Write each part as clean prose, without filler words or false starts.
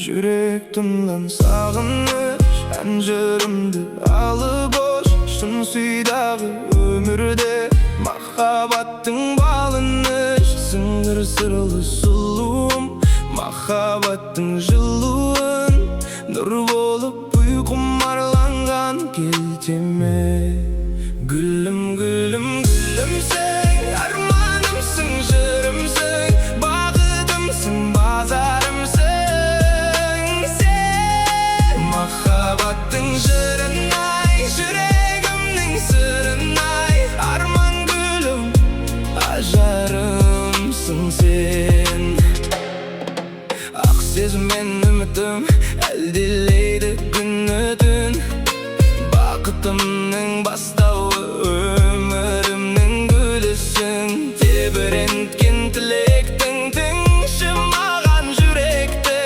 Жүремден сағыныш әнжірімді алып Шын сүйдағы өмірде махаббаттың балыныш Сіңір сырлы сұлуым махаббаттың жылуын Нұр болып ұйқым арланған келтеме Гүлім, гүлім, гүлімсің, арманымсың, жырымсың Бағытымсың, базарымсың Сен махаббаттың жырынай, жүрегімнің сырынай Арман гүлім, ажарымсың сен Ақ сезім мен үмітім әлдилейді күні түн Бақытымның бастауы өмірімнің гүлісің Тебіренткен тілектің тыңшы маған жүректі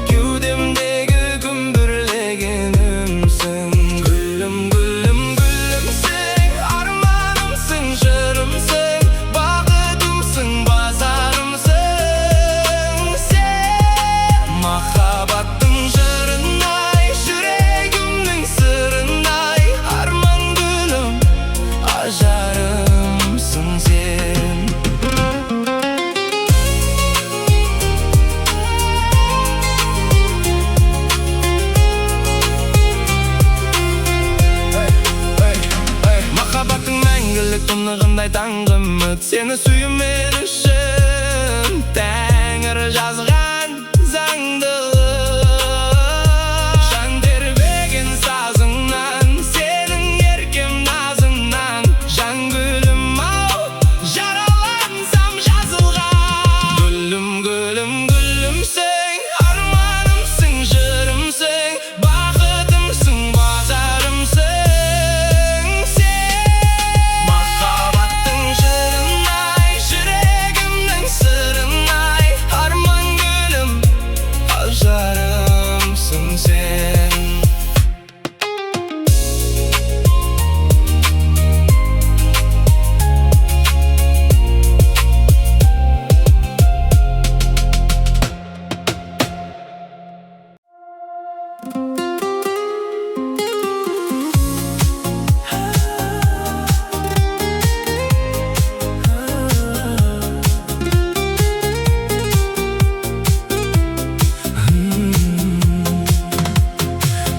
Кеудемдегі күмбірлегенімсің Гүлім, гүлім, гүлімсің, арманымсың, жырымсың Бақытымсың, базарымсың Сен махаббаттың жырынай, жүрегімнің сырынай Арман гүлім, ажарымсың сен Махаббаттың мәңгілік тұнығындай таңғы үміт Сені сүю мен үшін Тәңір жазған заңдылық Жан тербеген сазыңнан Сенің еркем назыңнан Жан гүлім-ау, жаралансам жазылған Гүлім, гүлім, гүлімсің, арманымсың, жырымсың Бақытымсың, базарымсың Сен махаббаттың жырынай, жүрегімнің сырынай Арман гүлім, ажарымсың сен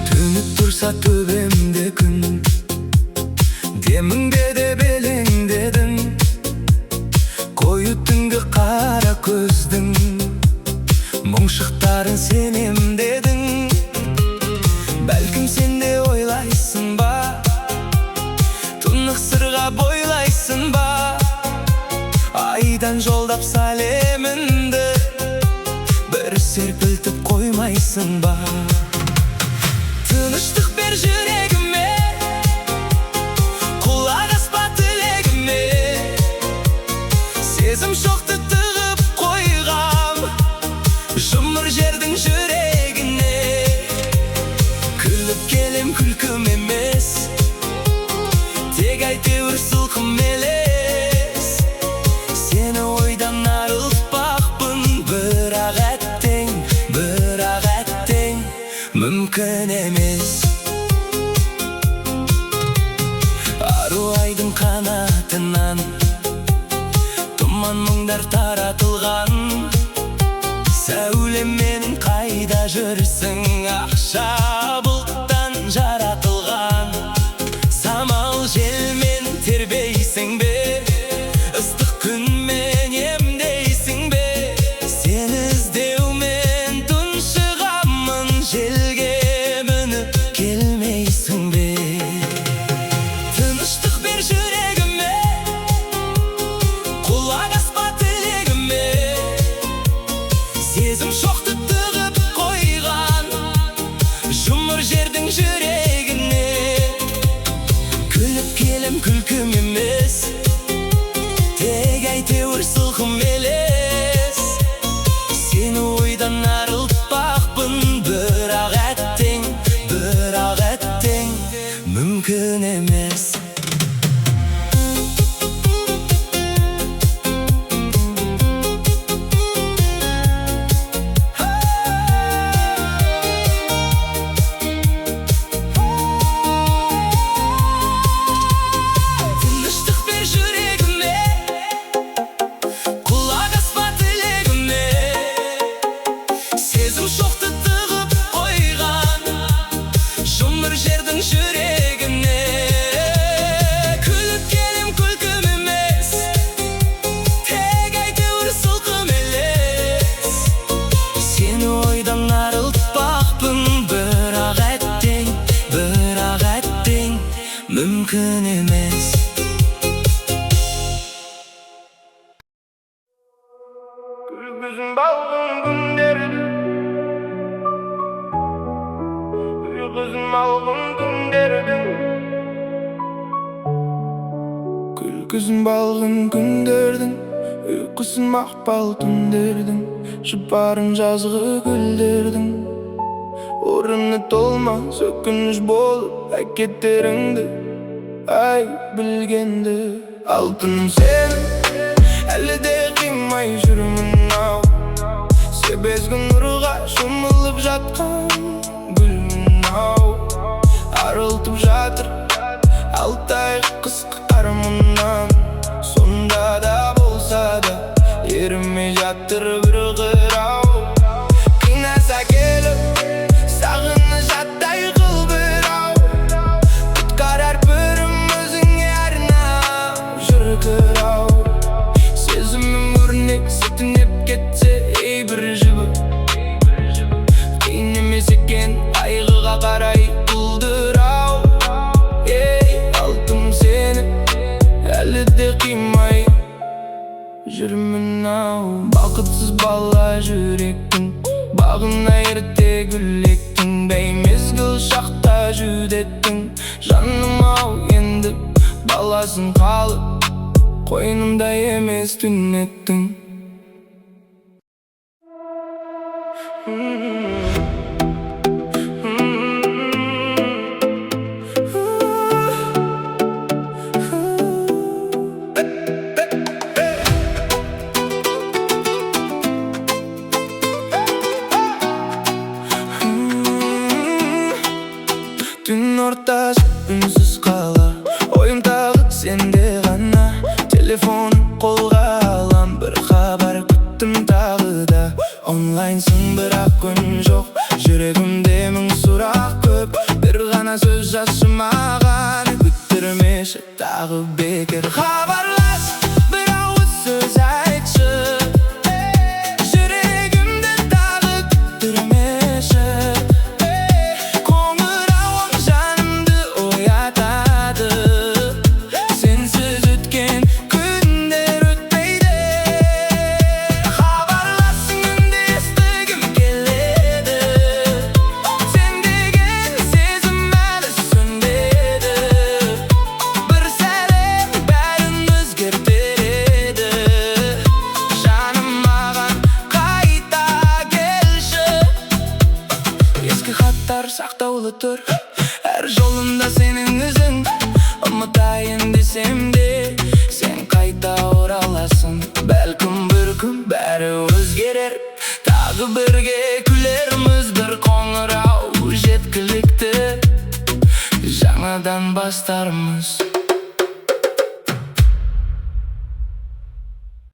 Төніп тұрса төбемде күн Деміңде де белеңдедің Қою түнгі қара көздің Мұңшықтарын сенем дедің Бәлкім сен де ойлайсың ба Тұнық сырға бойлайсың ба Айдан жолдап сәлеміңді Бір серпілтіп қоймайсың ба Тыныштық бер жүрегіме Құлақ аспа тілегіме Сезім шоқты тығып қойғам Жұмыр жердің жүрегіне Күліп келем күлкім емес Тек әйтеуір сылқым елес Сені ойдан арылтпақпын Бірақ әттең мүмкін емес Ару айдың қанатынан Тұман мұңдар таратылған Сәулем менің қайда жүрсің Ақша бұлттан жаратылған Самал желмен тербейсің бе Ыстық күнмен емдейсің бе Сені іздеумен тұншығамын Желге мініп келмейсің бе Тыныштық бер жүрегіме Құлақ аспа тілегіме Сезім шоқты тығып қойған Жұмыр жердің жүрегіне Күліп келем күлкім емес Тек әйтеуір сылқым елес Сені ойдан арылтпақпын Бірақ әттең мүмкін емес Күлкүсүн балгын күндерди, уйкусун алгын күндерди. Күлкүсүн балгын күндердин, уйкусун макпал түндердин. Шыпарын жазгы гүлдердин, орыны толмас өкүнүч болуп акеттериңди ай билгенде. Алтыным сени әлі де кыймай жүрмүн ау, себезгин нурга шомулуп жаткан гүлмүн ау. Арылтып жатыр 6 ай кыскы кармындан, сонда да болса да ериме жатыр бир кырау. Кыйнаса келип сагыныч аттай кыл бирау, куткарар бүрүм өзүңө арнап жүргүрау. Сезимим өрнек сетинеп кетсе эй бир жыбы, кыйын эмес экен айгыга карай кулдырау. Эй алтым сени әлі де кыймай жүрмүн ау. Бакытсыз бала жүректин багына эрте гүлектиң, беймезгил шакта жүдеттиң. Жаным ау энди баласын калып, койнумда эмес түнөттүң. Түн ортасы үнсіз қала, ойым тағы сенде ғана. Телефон қолға алам, бір хабар күттім тағы да. Онлайнсың бірақ күн жоқ, жүрегімде мың сұрақ көп. Бір ғана сөз жазшы маған, күттірмеші тағы бекер. Хабарлас, бір ауыз сөз айтшы, жүрегімді тағы күттірмеші. Сақтаулы тұр әр жолымда сенің ізің, ұмытайын десем де сен қайта ораласың. Бәлкім бір күн бәрі өзгерер, тағы бірге күлерміз. Бір қоңырау жеткілікті, жаңадан бастармыз.